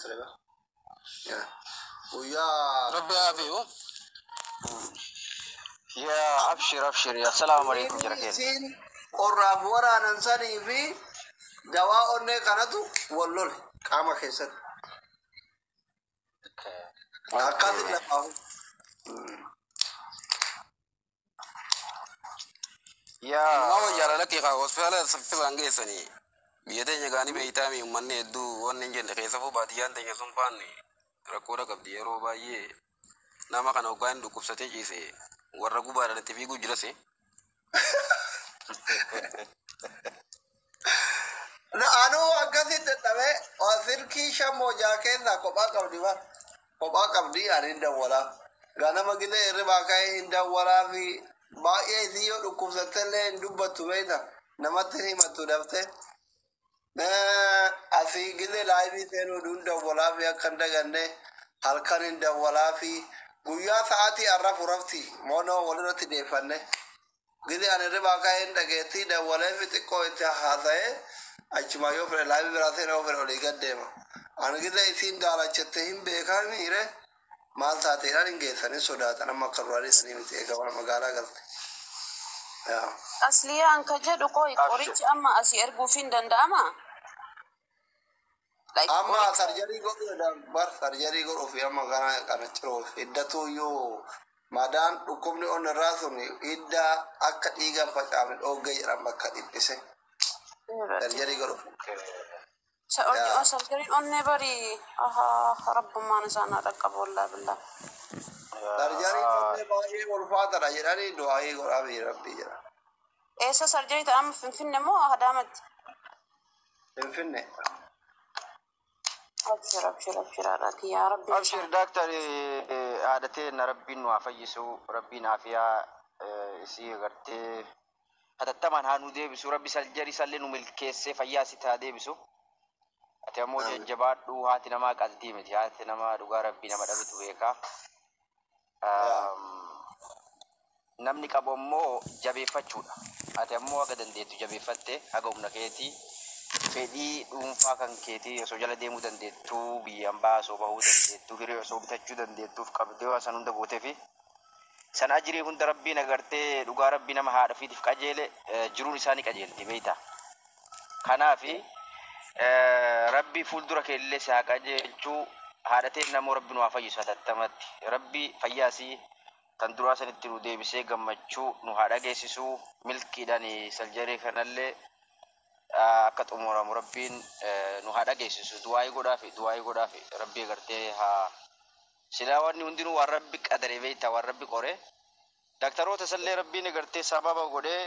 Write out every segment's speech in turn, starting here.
ترى ويا ربي عافيه. يا أبشر يا السلام عليكم جركين. قرب ورا ننساني في دواء كانتو والله كما كيسد أكاد لقاه يا ما جرى لك خاوس فعلا سفل عنجسني بيدين جاني بيتامي من يدو ونجن خيسفو باديان تني سنفاني ركورا كبدي روبا يه nama kana ugain du kubsate jise warra gubara da tafi gujirase na anu akadi tetabe wasir ki shamo jake na ko ba kabdi arinda wala gana magide riba kai inda wala fi ba ye ziyo du kubsate le dubatu weda namatri matu dafte na asi gide live teno dunda wala fi akanda gande halkan inda wala fi guya saati arrafu rafti mono walirati defanne gidi ane riba kain dageti da wala fi ko ita hazae achima yo fre live berate no fre oli gaddema an gidi isin dala chette himbe kan ire mal saati ran ingesani sodata nama karwari sani mite gawa magala galte ya asliya an kajedu ko ikorich amma asi ergu fin dandama amma sarjari go da bar sarjari go of yama kana chiro iddatu yo madan dukumni on rasuni idda akka diga fatame do gayra makka dibise sarjari go سأرجع سأرجع أني بري رب ما نسانا ركب والله بالله sarjari go bayi والفاتر اجراني دعائي go ربي جرا إيسا سأرجع تأم في النمو هدامت في أبشر يا ربي أبشر دكتور عادتين ربي نوافيسو ربي نافيا سي غرتي هذا تمن هانو دي بسو ربي سالجري سالنو ملكيسه فياسي تا دي بسو أتيمو جبات دو هاتي نما قلتي متي هاتي نما دوغا ربي نما دبتو بيكا namni qabommoo jabeeffachuudha ati ammoo aga dandeettu jabeeffatte aga humna keetii fedhii dhuunfaa kan keetii osoo jala deemuu dandeettu biyyaan baasoo bahuu dandeettu hiree osoo bitachuu dandeettuuf qabdee waa san hunda gootee fi san ajirii hunda rabbiin agartee dhugaa rabbii nama haadha fiitiif qajeele jiruun isaanii qajeelti beeyta kanaafi rabbii fuuldura keellee si haa qajeelchuu haadhateen namoo rabbiin waa fayyisu hatattamatti rabbii fayyaasii tan duraa sanitti nu deebisee gammachuu nu haa dhageessisuu milkiidhaan saljaree kanallee akka xumuramu rabbiin nu haa dhageessisu du'aayii godhaafi rabbii agartee haa silaa wanni hundinuu waan rabbi qadaree beeyta waan rabbi qoree daktaroota sallee rabbiin agartee sababa godhee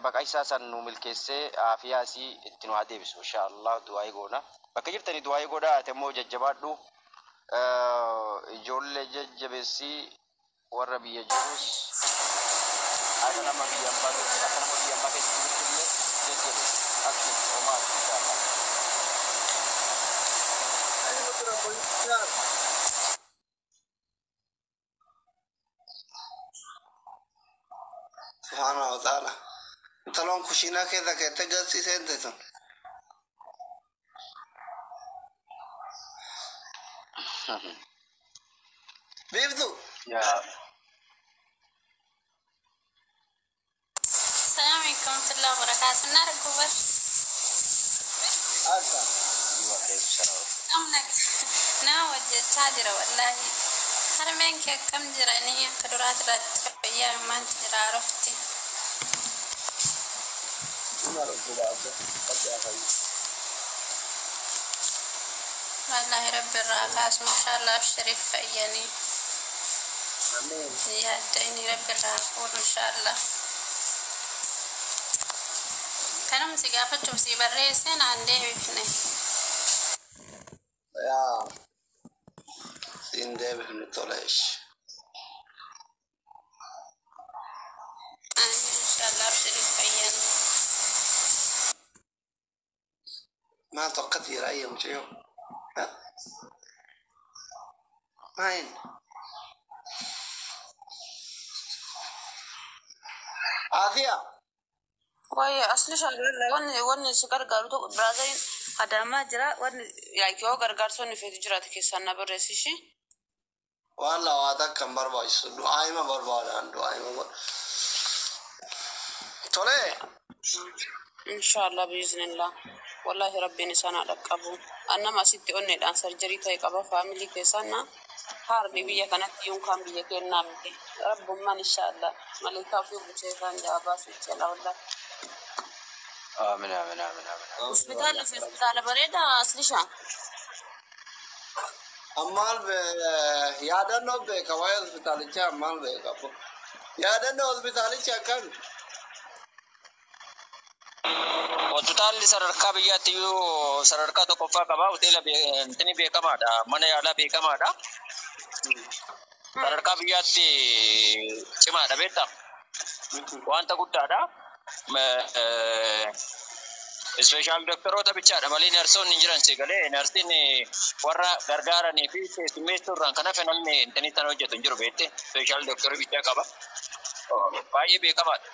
baqaa isaa san nu milkeessee aafiyaasii itti nu haa deebisu inshaallah du'aayii goona bakka jirtanii du'aayii godhaa ati immoo jajjabaadhu ijoollee jajjabeessii warra biyya jirus ada nama biyya baru akan nama biyya pakai sebelum jadi aksi Omar insyaallah subhanahu wa ta'ala talon kushina ke da ke tegasi sente to bibdu ya السلام عليكم ورحمة الله وبركاته. نارك بس. asa أمنك ناوج تاجرة والله. هرمين كم جرانية كدرات رات يا ما تجرا عرفتي. والله رب الراقاس ما شاء الله الشريف فيني. amin يا ديني رب الراقور إن شاء الله. كانوا مسيقافتهم سيبريسين عندي بفني ya sinde bi tolesh إن شاء الله بشريف فيني ما توقعت رأي مشيو ماين عافية وهي أصلي شغلة وني سكر قالوا برازيل خدمات جرا ون يعني كيو غرغر سوني في جرات كيسان برسيشي والله واتك كم بربايس دعاء ما بربادان دعاء ما تولي ان شاء الله باذن الله والله ربي نسانا لقبو انا ما ستي اوني دان سرجري تاي قبا فاميلي كيسانا هاربي بيا كانت يوم كان بيا كنا رب من ان شاء الله ملكا في بوتيفان جاباس ان شاء الله والله آمين آمين آمين آمين. هوسبيتال في هوسبيتال بريدا اصليشا أمال ب يادنو بكواي هوسبيتال إيش أمال بكابو يادنو هوسبيتال إيش كان Hospitaalli sadarkaa biyyaatti iyyuu sadarkaa tokkoffaa qaba. Hoteela intini beekamaadha. Mana yaalaa beekamaadha. Sadarkaa biyyaatti cimaadha beektaa? Wanta guddaadha. Ispeeshaal doktoroota bichaadha malee narsoonni hin jiran sigalee narsiin warra gargaaranii fi keessummeessuurraan kan hafe namni intini tan hojjetu hin jiru beekte. Ispeeshaal doktorii bichaa qaba. Baay'ee beekamaadha.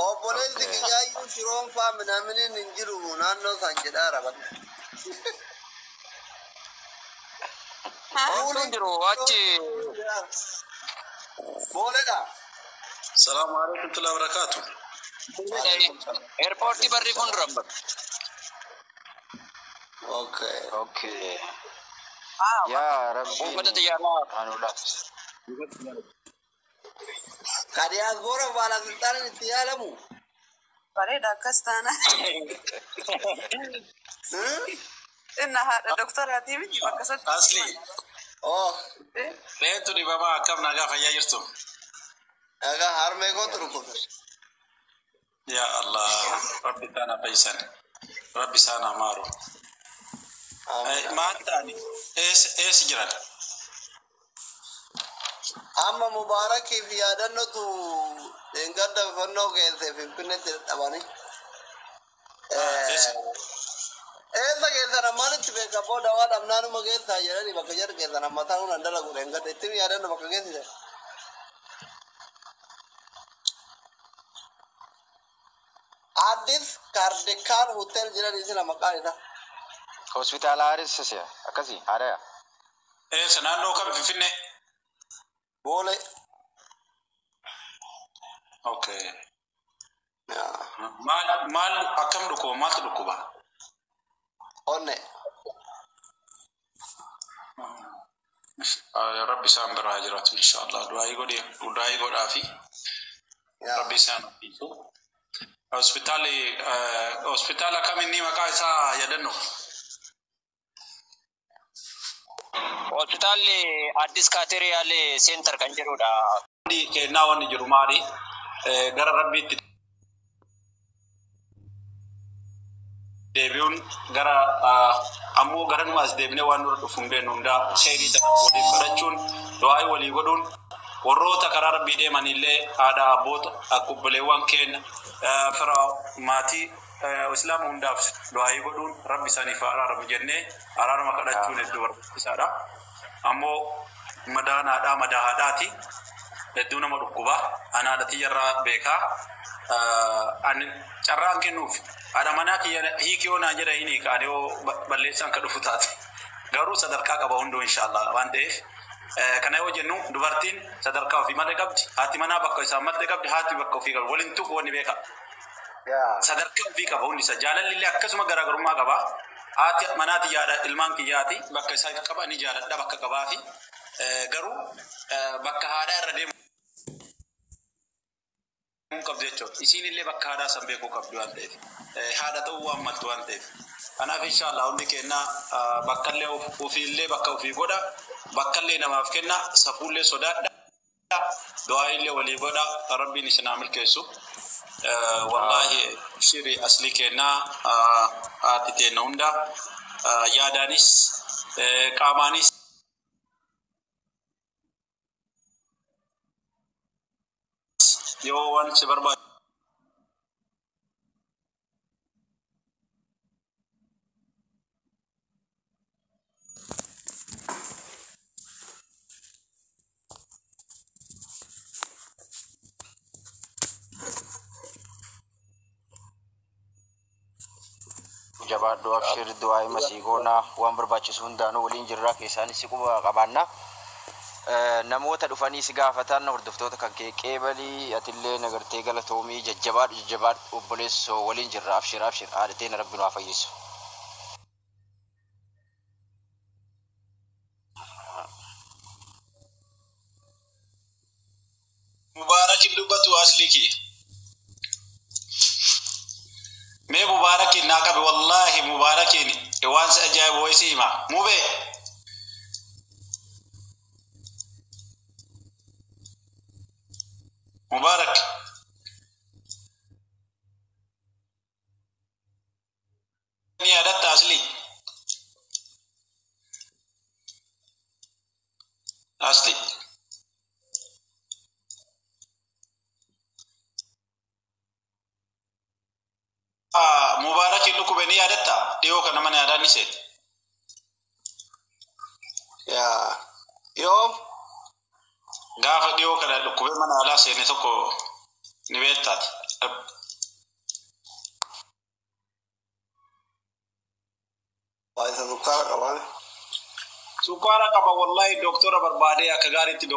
obboleessi kiyyaayyuu shiroon faa minaminiin hin jiru naannoo isaan jedhaara badda. Fuulin jiru achi. Booledha. Salaamu alaikum tula barakaatu. Airportii barri fuulduran bakka. Okay. Okay. Yaa Rabbi. Uffata xiyyaaraa anulaat. Kadiyaas boora baala sultaan itti yaalamu. بريدا كستانا إنها دكتورة تيمي بكسات Asli. Oh. Reetu di baba kam nagaa fayyaa jirtu. Egaa harmee kootu rukuta. Ya Allah. Rabbi sana fayyisan. Rabbi sana maaru. Maal ta'ani? Ees jiran? Amma mubaarakii fi yaadannootu gadda fannoo keessee finfinneetti dadhabanii. Eessa keessan ammaan itti beeka booda waan dhabnaanuma keessaa jedhanii bakka jedhu keessan amma ta'uun an dalagu gadda ittiin yaadannu bakka geessise. Addis Kaardikaal Hotel jedhanii sila maqaan isaa. Hospitaala Haaressi akkasii haadha. Eessa naannoo kam Finfinnee? Boole. Okay. Maal akkam dhukkuba maaltu dhukkuba? Onne. Rabbi isaan biraa jiraatu inshallah. Du'aayii godhaa fi Rabbi isaan dhiisu. Hospitaala kam inni maqaa isaa yaadannu? Hospitaalli Addis Kaateriyaal Seentar kan jedhudha. Kennaa wanni jiru maali? Gara Rabbiitti deebi'uun gara ammoo gara numas deebinee waan nurra dhufu hin beeknu hundaa seerii ta'e waliin godhachuun du'aayii walii godhuun warroota karaa Rabbii deemanillee haadha abboota akkubbileewwan keenya fira maatii islaama hundaaf du'aayii godhuun Rabbi isaaniif araaramu jennee araarama kadhachuun hedduu barbaachisaadha. Ammoo madaanaadhaa madahaadhaati. Hedduu nama dhukkuba anaadha tiyyarraa beekaa ani carraan kennuuf haadha manaa kiyya hiikiyoo naa jedha hini kaadhiyoo balleessaan ka dhufu taate garuu sadarkaa qaba hunduu inshallah waan ta'eef kana yoo jennu dubartiin sadarkaa ofii malee qabdi haati manaa bakka isaan malee qabdi haati bakka ofii qabdi waliin tuqu wanni beeka sadarkaa ofii qaba hundi isa jaalalli akkasuma garaagarummaa qaba haati manaati yaada ilmaan kiyyaati bakka isaa qaba ni jaaladha bakka qabaa fi garuu bakka haadhaa irra deemu qabdu jechuudha. Isiin illee bakka haadhaa san beekuu qabdu waan ta'eef haadha ta'uu waan maltu waan ta'eef. Kanaaf inshallah hundi kenna bakka illee ofiillee bakka ofii godha bakka illee namaaf kenna safuullee sodaadha du'aa illee walii godha rabbiin isin haa milkeessu. Wallahi shiri asli kenna haati teenna hunda yaadaanis qaamaanis yoo waan si barbaadu jabaadhu abshir du'aa masiigoona waan barbaachisu hundaanuu waliin jirra keessaanis quba qabaanna namoota dhufanii si gaafatan hordoftoota kan kee qeebalii atillee nagartee galatoomii jajjabaadhu obboleessoo waliin jirra abshir haadhateen rabbi nu fayyisu مبارك اللبة أصلك مي مبارك ناقب والله مبارك وانس أجايب ويسيما مو بي مبارك ني أدت أصلي مبارك إنكم بني أدتا ديو كنا من أداني سيد يا يوم غاف ديو كنا لكم من أدا سيد نسوكو نبيتات بايث سكر كمان سكارا كبا والله دكتورة بربادي أكغاري تدو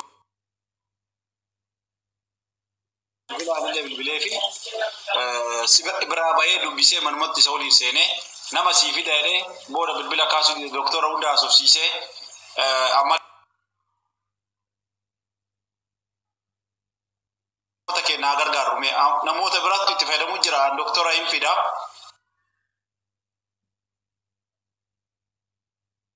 بلا بالبلافي سبق براباي دبيسه من مت سولي سنه نما سيفي دايره بودا بالبلا كاسو دكتور وندا سوفسيسه اما تكي ناغر غارومي نموت برات تفيدمو جرا دكتور ايم فيدا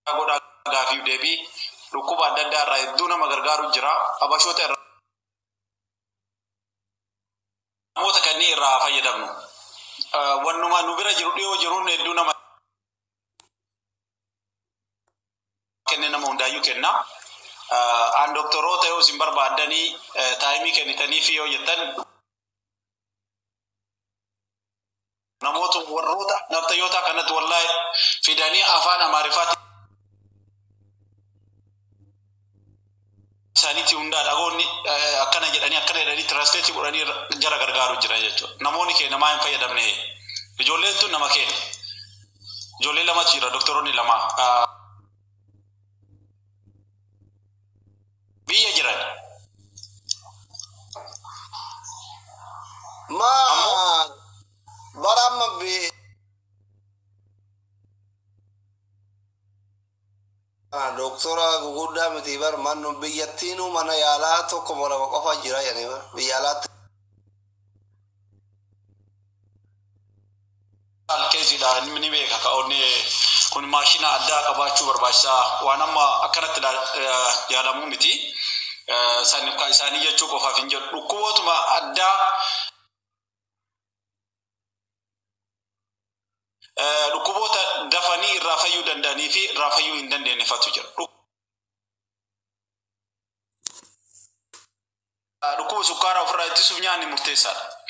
غودا غافي دبي ركوبا ددا راي دونا مغرغارو جرا اباشوته موتا كني را فيدمو ونما نبرا جروديو جرون ادونا ما كننا موندا يكنا ان دكتورو تيو سيمبر باداني تايمي كني تاني فيو يتن نموت وروتا نبتيوتا كانت والله في داني افانا معرفات saniti unda dagoni akana jedani translate qurani jara gargaru jira jecho namoni ke nama en fayyadamne jolle tu nama ke jolle lama jira doktoroni lama biya jira ما برام بي دكتورة غودا متيبر من بيتينو من يالاتو كمولا وقفا جرا يعني بيالات الكيزي دا مني بيك كاوني كون ماشينا ادا كباچو برباشا وانما اكنت يا لامو متي سان كايساني يچو كوفا فينجو دكوتما ادا دكوبوتا دفاني رافيو دنداني في رافيو اندندني فاتوجر دكوب سكارا فرايتي سفنياني مرتيسا